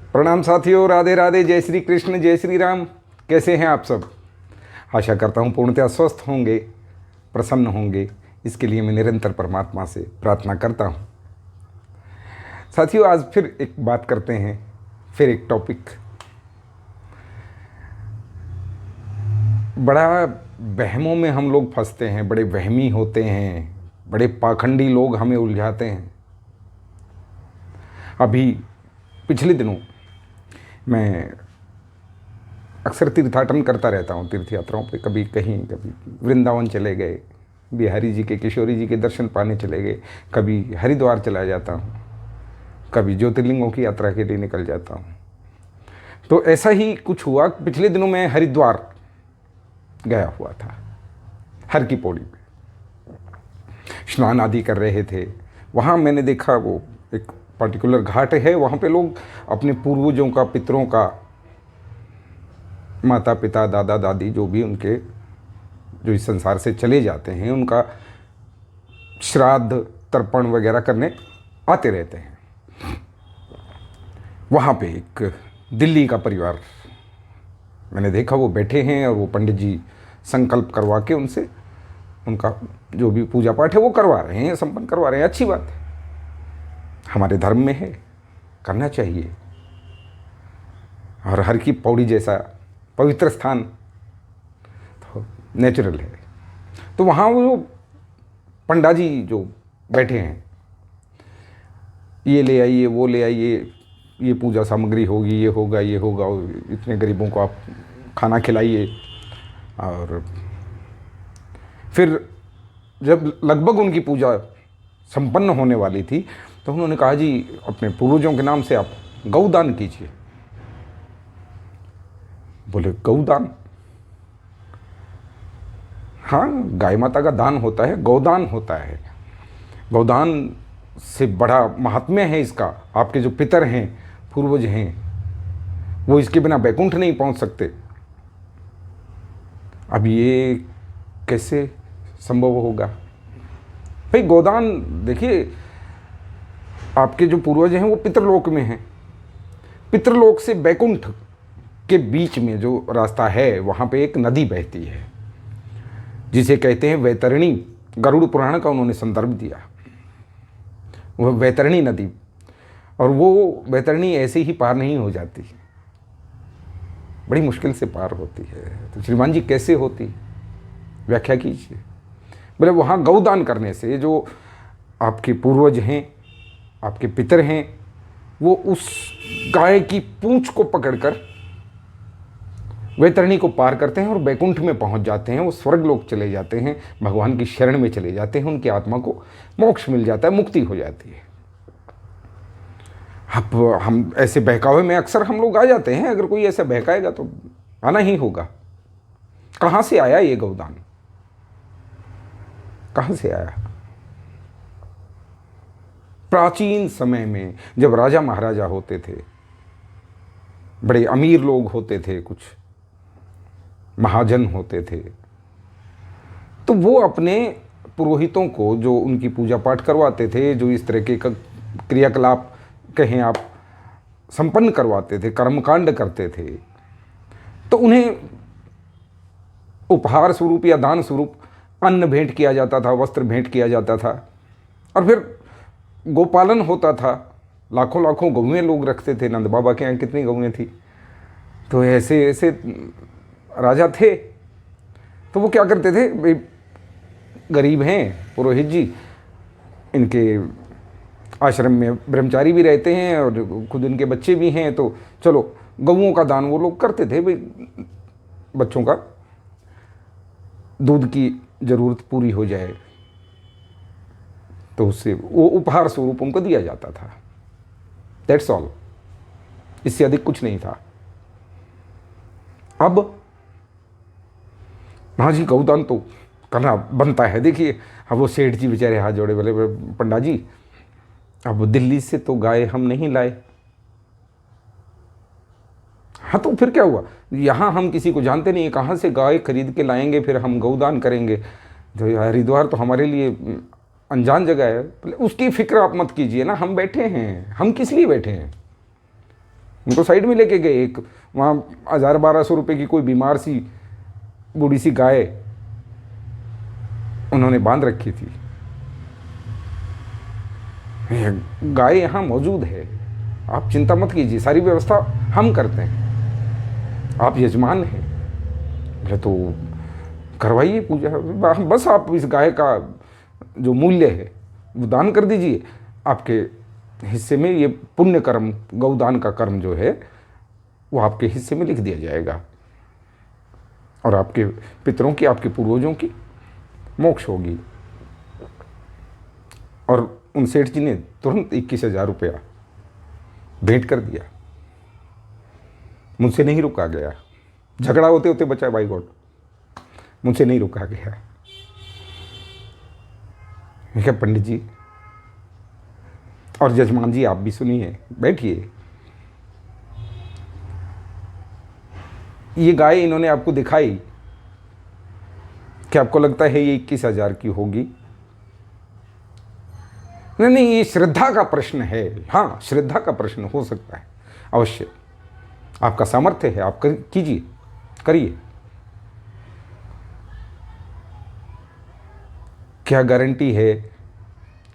प्रणाम साथियों, राधे राधे, जय श्री कृष्ण, जय श्री राम। कैसे हैं आप सब? आशा करता हूँ पूर्णतः स्वस्थ होंगे, प्रसन्न होंगे। इसके लिए मैं निरंतर परमात्मा से प्रार्थना करता हूँ। साथियों, आज फिर एक बात करते हैं, फिर एक टॉपिक। बड़ा वहमों में हम लोग फंसते हैं, बड़े वहमी होते हैं, बड़े पाखंडी लोग हमें उलझाते हैं। अभी पिछले दिनों मैं अक्सर तीर्थाटन करता रहता हूँ, तीर्थ यात्राओं पे, कभी कहीं, कभी वृंदावन चले गए, बिहारी जी के, किशोरी जी के दर्शन पाने चले गए, कभी हरिद्वार चला जाता हूँ, कभी ज्योतिर्लिंगों की यात्रा के लिए निकल जाता हूँ। तो ऐसा ही कुछ हुआ। पिछले दिनों मैं हरिद्वार गया हुआ था, हर की पौड़ी पे स्नान आदि कर रहे थे। वहाँ मैंने देखा, वो एक पर्टिकुलर घाट है, वहाँ पे लोग अपने पूर्वजों का, पितरों का, माता पिता, दादा दादी, जो भी उनके, जो इस संसार से चले जाते हैं, उनका श्राद्ध तर्पण वगैरह करने आते रहते हैं। वहाँ पे एक दिल्ली का परिवार मैंने देखा, वो बैठे हैं और वो पंडित जी संकल्प करवा के उनसे उनका जो भी पूजा पाठ है वो करवा रहे हैं, संपन्न करवा रहे हैं। अच्छी बात है, हमारे धर्म में है, करना चाहिए। और हर की पौड़ी जैसा पवित्र स्थान तो नेचुरल है। तो वहाँ वो पंडा जी जो बैठे हैं, ये ले आइए, वो ले आइए, ये पूजा सामग्री होगी, ये होगा, ये होगा, इतने गरीबों को आप खाना खिलाइए। और फिर जब लगभग उनकी पूजा संपन्न होने वाली थी तो उन्होंने कहा, जी अपने पूर्वजों के नाम से आप गौदान कीजिए। बोले गौदान? हाँ, गाय माता का दान होता है, गौदान होता है। गौदान से बड़ा महात्म्य है इसका। आपके जो पितर हैं, पूर्वज हैं, वो इसके बिना बैकुंठ नहीं पहुंच सकते। अब ये कैसे संभव होगा? भाई गौदान, देखिए, आपके जो पूर्वज हैं वो पितरलोक में हैं। पितरलोक से बैकुंठ के बीच में जो रास्ता है, वहाँ पे एक नदी बहती है जिसे कहते हैं वैतरणी। गरुड़ पुराण का उन्होंने संदर्भ दिया, वह वैतरणी नदी। और वो वैतरणी ऐसे ही पार नहीं हो जाती, बड़ी मुश्किल से पार होती है। तो श्रीमान जी कैसे होती, व्याख्या कीजिए। बोले वहाँ गौदान करने से जो आपके पूर्वज हैं, आपके पितर हैं, वो उस गाय की पूंछ को पकड़कर वैतरणी को पार करते हैं और बैकुंठ में पहुंच जाते हैं। वो स्वर्ग लोक चले जाते हैं, भगवान की शरण में चले जाते हैं, उनकी आत्मा को मोक्ष मिल जाता है, मुक्ति हो जाती है। अब हम ऐसे बहकावे में अक्सर हम लोग आ जाते हैं। अगर कोई ऐसा बहकाएगा तो आना ही होगा। कहाँ से आया ये गौदान? कहाँ से आया? प्राचीन समय में जब राजा महाराजा होते थे, बड़े अमीर लोग होते थे, कुछ महाजन होते थे, तो वो अपने पुरोहितों को, जो उनकी पूजा पाठ करवाते थे, जो इस तरह के क्रियाकलाप कहें आप संपन्न करवाते थे, कर्मकांड करते थे, तो उन्हें उपहार स्वरूप या दान स्वरूप अन्न भेंट किया जाता था, वस्त्र भेंट किया जाता था। और फिर गोपालन होता था। लाखों लाखों गौएं लोग रखते थे। नंद बाबा के यहाँ कितनी गौएं थी। तो ऐसे ऐसे राजा थे। तो वो क्या करते थे, भाई गरीब हैं पुरोहित जी, इनके आश्रम में ब्रह्मचारी भी रहते हैं और खुद इनके बच्चे भी हैं, तो चलो गौओं का दान वो लोग करते थे। भाई बच्चों का दूध की ज़रूरत पूरी हो जाए, तो उससे वो उपहार स्वरूप उनको दिया जाता था। दैट्स ऑल, इससे अधिक कुछ नहीं था। अब हाँ जी, गौदान तो करना बनता है। देखिए, अब वो सेठ जी बेचारे हाथ जोड़े, बोले पंडा जी, अब दिल्ली से तो गाय हम नहीं लाए। हाँ, तो फिर क्या हुआ? यहाँ हम किसी को जानते नहीं है, कहाँ से गाय खरीद के लाएंगे, फिर हम गौदान करेंगे? तो हरिद्वार तो हमारे लिए अनजान जगह है। उसकी फिक्र आप मत कीजिए ना, हम बैठे हैं। हम किस लिए बैठे हैं? उनको साइड में लेके गए, एक वहाँ 1000-1200 रुपये की कोई बीमार सी बूढ़ी सी गाय उन्होंने बांध रखी थी। गाय यहाँ मौजूद है, आप चिंता मत कीजिए, सारी व्यवस्था हम करते हैं, आप यजमान हैं। बोले तो करवाइए पूजा, बस आप इस गाय का जो मूल्य है वो दान कर दीजिए, आपके हिस्से में ये पुण्य कर्म, गौदान का कर्म जो है वो आपके हिस्से में लिख दिया जाएगा और आपके पितरों की, आपके पूर्वजों की मोक्ष होगी। और उन सेठ जी ने तुरंत 21,000 रुपया भेंट कर दिया। मुझसे नहीं रुका गया, झगड़ा होते होते बचा बाई गॉड, मुझसे नहीं रुका गया। मैं क्या पंडित जी और जजमान जी, आप भी सुनिए, बैठिए। ये गाय इन्होंने आपको दिखाई, क्या आपको लगता है ये 21,000 की होगी? नहीं नहीं, ये श्रद्धा का प्रश्न है। हाँ, श्रद्धा का प्रश्न हो सकता है, अवश्य आपका सामर्थ्य है, आप कीजिए, करिए। क्या गारंटी है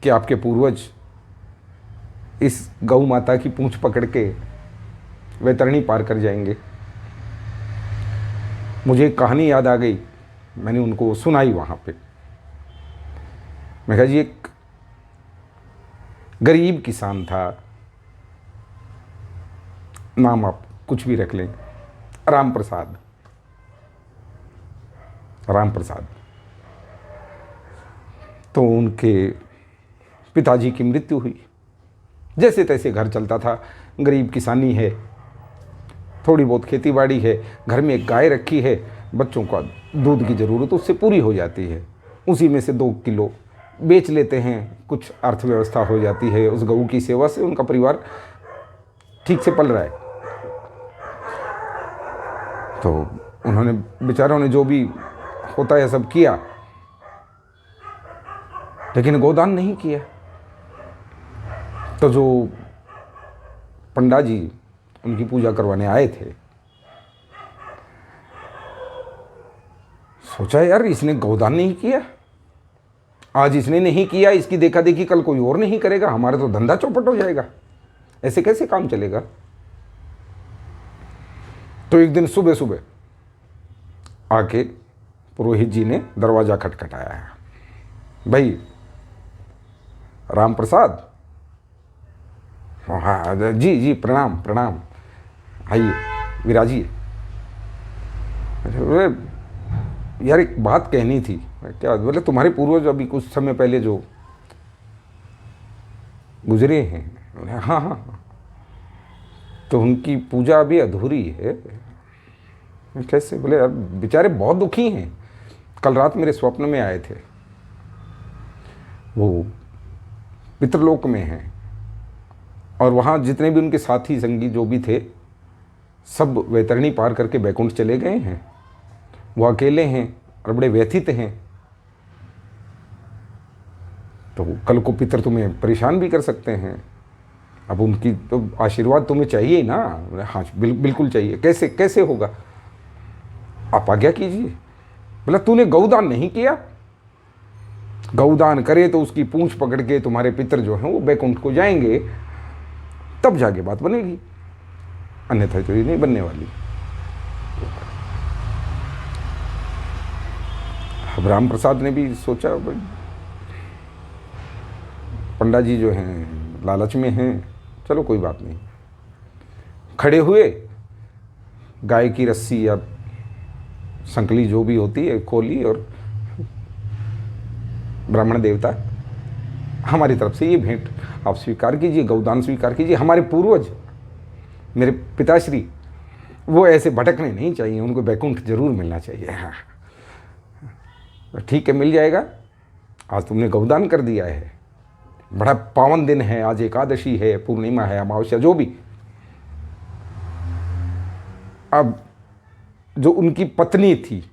कि आपके पूर्वज इस गौ माता की पूंछ पकड़ के वैतरणी पार कर जाएंगे? मुझे एक कहानी याद आ गई, मैंने उनको सुनाई वहाँ पे। मैं कहा जी, एक गरीब किसान था, नाम आप कुछ भी रख लें, राम प्रसाद। राम प्रसाद तो उनके पिताजी की मृत्यु हुई। जैसे तैसे घर चलता था, गरीब किसानी है, थोड़ी बहुत खेती बाड़ी है, घर में एक गाय रखी है, बच्चों का दूध की ज़रूरत उससे पूरी हो जाती है, उसी में से 2 किलो बेच लेते हैं, कुछ अर्थव्यवस्था हो जाती है, उस गऊ की सेवा से उनका परिवार ठीक से पल रहा है। तो उन्होंने, बेचारों ने जो भी होता है सब किया, लेकिन गोदान नहीं किया। तो जो पंडा जी उनकी पूजा करवाने आए थे, सोचा यार इसने गोदान नहीं किया, आज इसने नहीं किया, इसकी देखा देखी कल कोई और नहीं करेगा, हमारा तो धंधा चौपट हो जाएगा, ऐसे कैसे काम चलेगा। तो एक दिन सुबह सुबह आके पुरोहित जी ने दरवाज़ा खटखटाया, भाई राम प्रसाद। हाँ जी जी, प्रणाम प्रणाम, आइए विराजिए। यार एक बात कहनी थी। क्या? बोले तुम्हारे पूर्वज अभी कुछ समय पहले जो गुजरे हैं। हाँ हाँ, तो उनकी पूजा अभी अधूरी है। कैसे? बोले यार बेचारे बहुत दुखी हैं, कल रात मेरे स्वप्न में आए थे, वो पितृलोक में हैं और वहाँ जितने भी उनके साथी संगी जो भी थे सब वैतरणी पार करके बैकुंठ चले गए हैं, वो अकेले हैं और बड़े व्यथित हैं। तो कल को पितर तुम्हें परेशान भी कर सकते हैं, अब उनकी तो आशीर्वाद तुम्हें चाहिए ही ना। हाँ बिल्कुल चाहिए। कैसे कैसे होगा? आप आज्ञा कीजिए। बोला तूने गौदान नहीं किया? गौदान करे तो उसकी पूंछ पकड़ के तुम्हारे पितर जो हैं वो बैकुंठ को जाएंगे, तब जाके बात बनेगी, अन्यथा तो ये नहीं बनने वाली। अब राम प्रसाद ने भी सोचा पंडा जी जो हैं लालच में हैं, चलो कोई बात नहीं। खड़े हुए, गाय की रस्सी या संकली जो भी होती है खोली और ब्राह्मण देवता हमारी तरफ से ये भेंट आप स्वीकार कीजिए, गौदान स्वीकार कीजिए। हमारे पूर्वज, मेरे पिताश्री, वो ऐसे भटकने नहीं चाहिए, उनको बैकुंठ जरूर मिलना चाहिए। हाँ ठीक है, मिल जाएगा। आज तुमने गौदान कर दिया है, बड़ा पावन दिन है, आज एकादशी है, पूर्णिमा है, अमावस्या, जो भी। अब जो उनकी पत्नी थी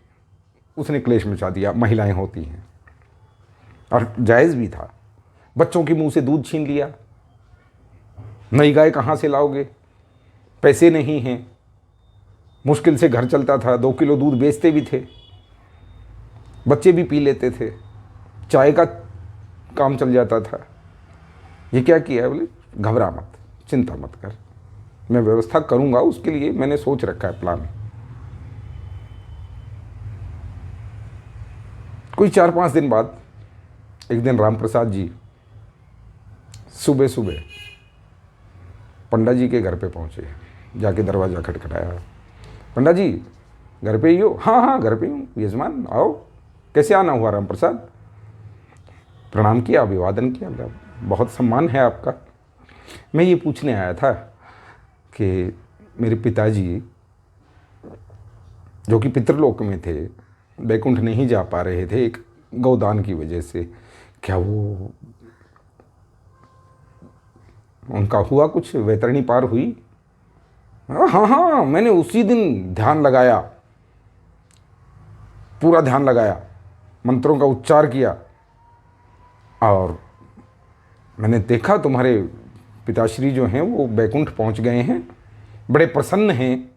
उसने क्लेश मचा दिया, महिलाएं होती हैं और जायज़ भी था। बच्चों के मुंह से दूध छीन लिया, नई गाय कहाँ से लाओगे, पैसे नहीं हैं, मुश्किल से घर चलता था, 2 किलो दूध बेचते भी थे, बच्चे भी पी लेते थे, चाय का काम चल जाता था। ये क्या किया है, बोले घबरा मत, चिंता मत कर, मैं व्यवस्था करूंगा, उसके लिए मैंने सोच रखा है प्लान। कोई 4-5 दिन बाद एक दिन राम प्रसाद जी सुबह सुबह पंडा जी के घर पे पहुंचे, जाके दरवाज़ा खटखटाया। पंडा जी घर पे ही हो? हाँ हाँ घर पे ही हूँ यजमान, आओ। कैसे आना हुआ राम प्रसाद? प्रणाम किया, अभिवादन किया, बहुत सम्मान है आपका। मैं ये पूछने आया था कि मेरे पिताजी जो कि पितृलोक में थे, बैकुंठ नहीं जा पा रहे थे एक गौदान की वजह से, क्या वो उनका हुआ कुछ, वैतरणी पार हुई? हाँ हाँ हाँ, मैंने उसी दिन ध्यान लगाया, पूरा ध्यान लगाया, मंत्रों का उच्चार किया और मैंने देखा तुम्हारे पिताश्री जो हैं वो बैकुंठ पहुंच गए हैं, बड़े प्रसन्न हैं,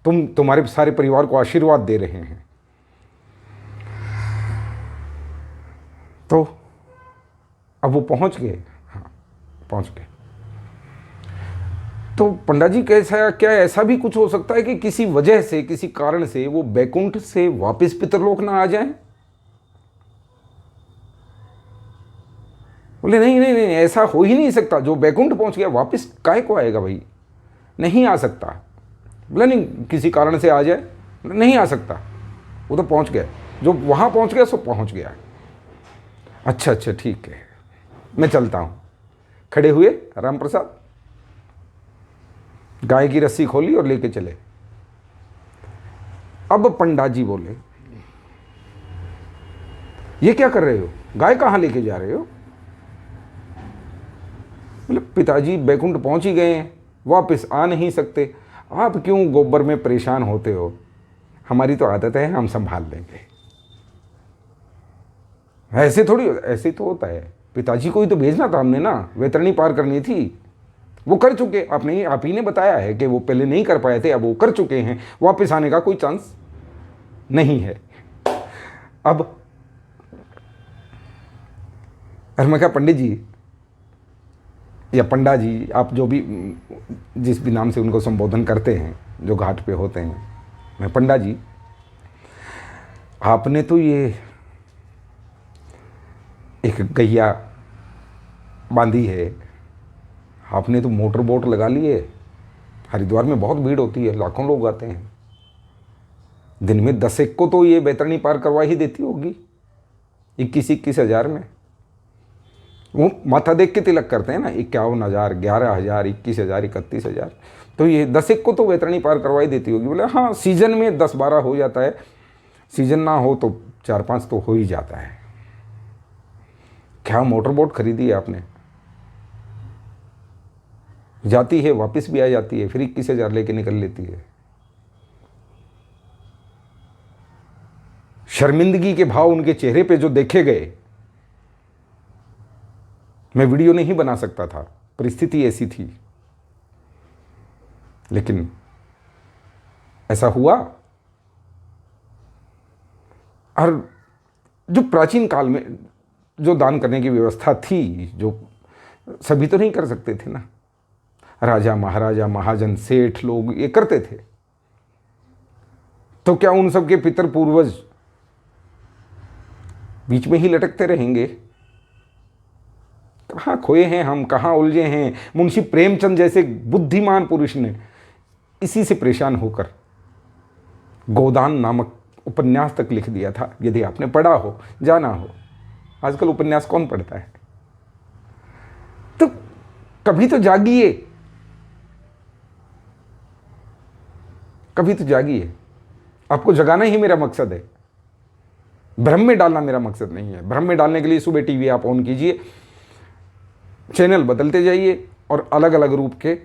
तुम्हारे सारे परिवार को आशीर्वाद दे रहे हैं। तो अब वो पहुंच गए? हाँ पहुंच गए। तो पंडा जी कैसा, क्या ऐसा भी कुछ हो सकता है कि किसी वजह से, किसी कारण से वो बैकुंठ से वापस पितरलोक ना आ जाएं? बोले नहीं नहीं नहीं, ऐसा हो ही नहीं सकता, जो बैकुंठ पहुंच गया वापस काहे को आएगा भाई, नहीं आ सकता। बोला नहीं, किसी कारण से आ जाए? नहीं आ सकता, वो तो पहुंच गया, जो वहां पहुंच गया सो पहुंच गया। अच्छा अच्छा ठीक है, मैं चलता हूं। खड़े हुए राम प्रसाद, गाय की रस्सी खोली और लेके चले। अब पंडा जी बोले ये क्या कर रहे हो, गाय कहां लेके जा रहे हो? बोले पिताजी बैकुंठ पहुंच ही गए हैं, वापस आ नहीं सकते, आप क्यों गोबर में परेशान होते हो, हमारी तो आदत है, हम संभाल लेंगे। ऐसे थोड़ी, ऐसे तो होता है, पिताजी को ही तो भेजना था हमने ना, वैतरणी पार करनी थी, वो कर चुके, आप ही ने बताया है कि वो पहले नहीं कर पाए थे, अब वो कर चुके हैं, वापस आने का कोई चांस नहीं है। अब अरे मैं क्या, पंडित जी या पंडा जी, आप जो भी, जिस भी नाम से उनको संबोधन करते हैं जो घाट पे होते हैं, मैं पंडा जी, आपने तो ये एक गैया बांधी है, आपने तो मोटर बोट लगा ली है, हरिद्वार में बहुत भीड़ होती है, लाखों लोग आते हैं, दिन में 10 एक को तो ये बैतरणी पार करवा ही देती होगी, 21 हज़ार में। वो माथा देख के तिलक करते हैं ना, 51,000, 11,000, 21,000, 31,000, तो ये 10 एक को तो बैतरणी पार करवाई देती होगी। बोले हाँ, सीजन में 10-12 हो जाता है, सीजन ना हो तो 4-5 तो हो ही जाता है। क्या मोटर बोट खरीदी है आपने? जाती है, वापस भी आ जाती है, फिर 21,000 लेके निकल लेती है। शर्मिंदगी के भाव उनके चेहरे पे जो देखे गए, मैं वीडियो नहीं बना सकता था, परिस्थिति ऐसी थी, लेकिन ऐसा हुआ। और जो प्राचीन काल में जो दान करने की व्यवस्था थी, जो सभी तो नहीं कर सकते थे ना, राजा महाराजा महाजन सेठ लोग ये करते थे, तो क्या उन सब के पितर पूर्वज बीच में ही लटकते रहेंगे? कहाँ खोए हैं हम, कहाँ उलझे हैं? मुंशी प्रेमचंद जैसे बुद्धिमान पुरुष ने इसी से परेशान होकर गोदान नामक उपन्यास तक लिख दिया था। यदि आपने पढ़ा हो, जाना हो, आजकल उपन्यास कौन पढ़ता है? तो कभी तो जागिए, कभी तो जागिए। आपको जगाना ही मेरा मकसद है, भ्रम में डालना मेरा मकसद नहीं है। भ्रम में डालने के लिए सुबह टीवी आप ऑन कीजिए, चैनल बदलते जाइए और अलग अलग रूप के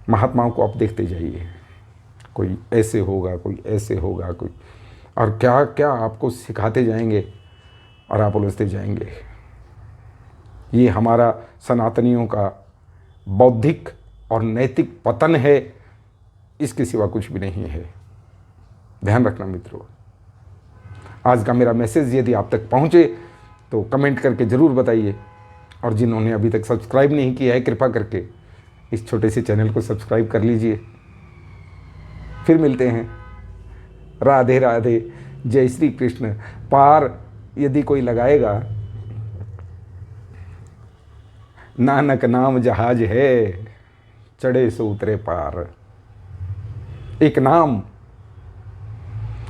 महात्माओं को आप देखते जाइए। कोई ऐसे होगा, कोई ऐसे होगा, कोई, और क्या क्या आपको सिखाते जाएंगे और आप उलझते जाएंगे। ये हमारा सनातनियों का बौद्धिक और नैतिक पतन है, इसके सिवा कुछ भी नहीं है। ध्यान रखना मित्रों। आज का मेरा मैसेज यदि आप तक पहुँचे तो कमेंट करके ज़रूर बताइए, और जिन्होंने अभी तक सब्सक्राइब नहीं किया है कृपा करके इस छोटे से चैनल को सब्सक्राइब कर लीजिए। फिर मिलते हैं। राधे राधे, जय श्री कृष्ण। पार यदि कोई लगाएगा, नानक नाम जहाज है, चढ़े सो उतरे पार। एक नाम,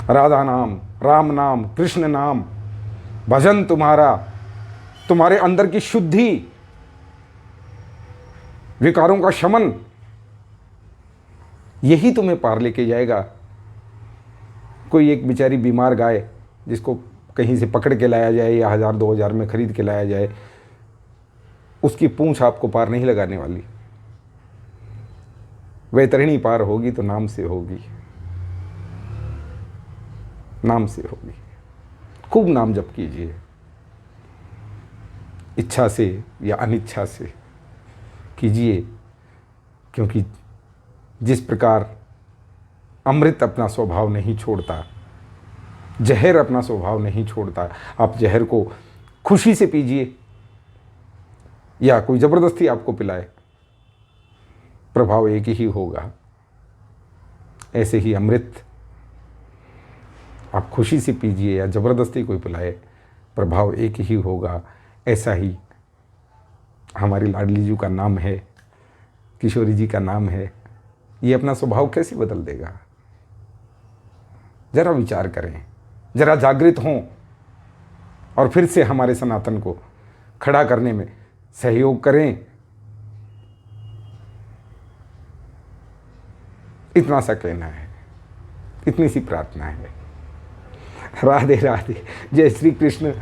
राधा नाम, राम नाम, कृष्ण नाम, भजन तुम्हारा, तुम्हारे अंदर की शुद्धि, विकारों का शमन, यही तुम्हें पार लेके जाएगा। कोई एक बेचारी बीमार गाय जिसको कहीं से पकड़ के लाया जाए या 1000-2000 में खरीद के लाया जाए, उसकी पूंछ आपको पार नहीं लगाने वाली। वैतरणी पार होगी तो नाम से होगी, नाम से होगी। खूब नाम जप कीजिए, इच्छा से या अनिच्छा से कीजिए, क्योंकि जिस प्रकार अमृत अपना स्वभाव नहीं छोड़ता, जहर अपना स्वभाव नहीं छोड़ता, आप जहर को खुशी से पीजिए या कोई ज़बरदस्ती आपको पिलाए, प्रभाव एक ही होगा। ऐसे ही अमृत आप खुशी से पीजिए या ज़बरदस्ती कोई पिलाए, प्रभाव एक ही होगा। ऐसा ही हमारी लाडली जी का नाम है, किशोरी जी का नाम है, ये अपना स्वभाव कैसे बदल देगा? जरा विचार करें, जरा जागृत हों और फिर से हमारे सनातन को खड़ा करने में सहयोग करें। इतना सा कहना है, इतनी सी प्रार्थना है। राधे राधे, जय श्री कृष्ण।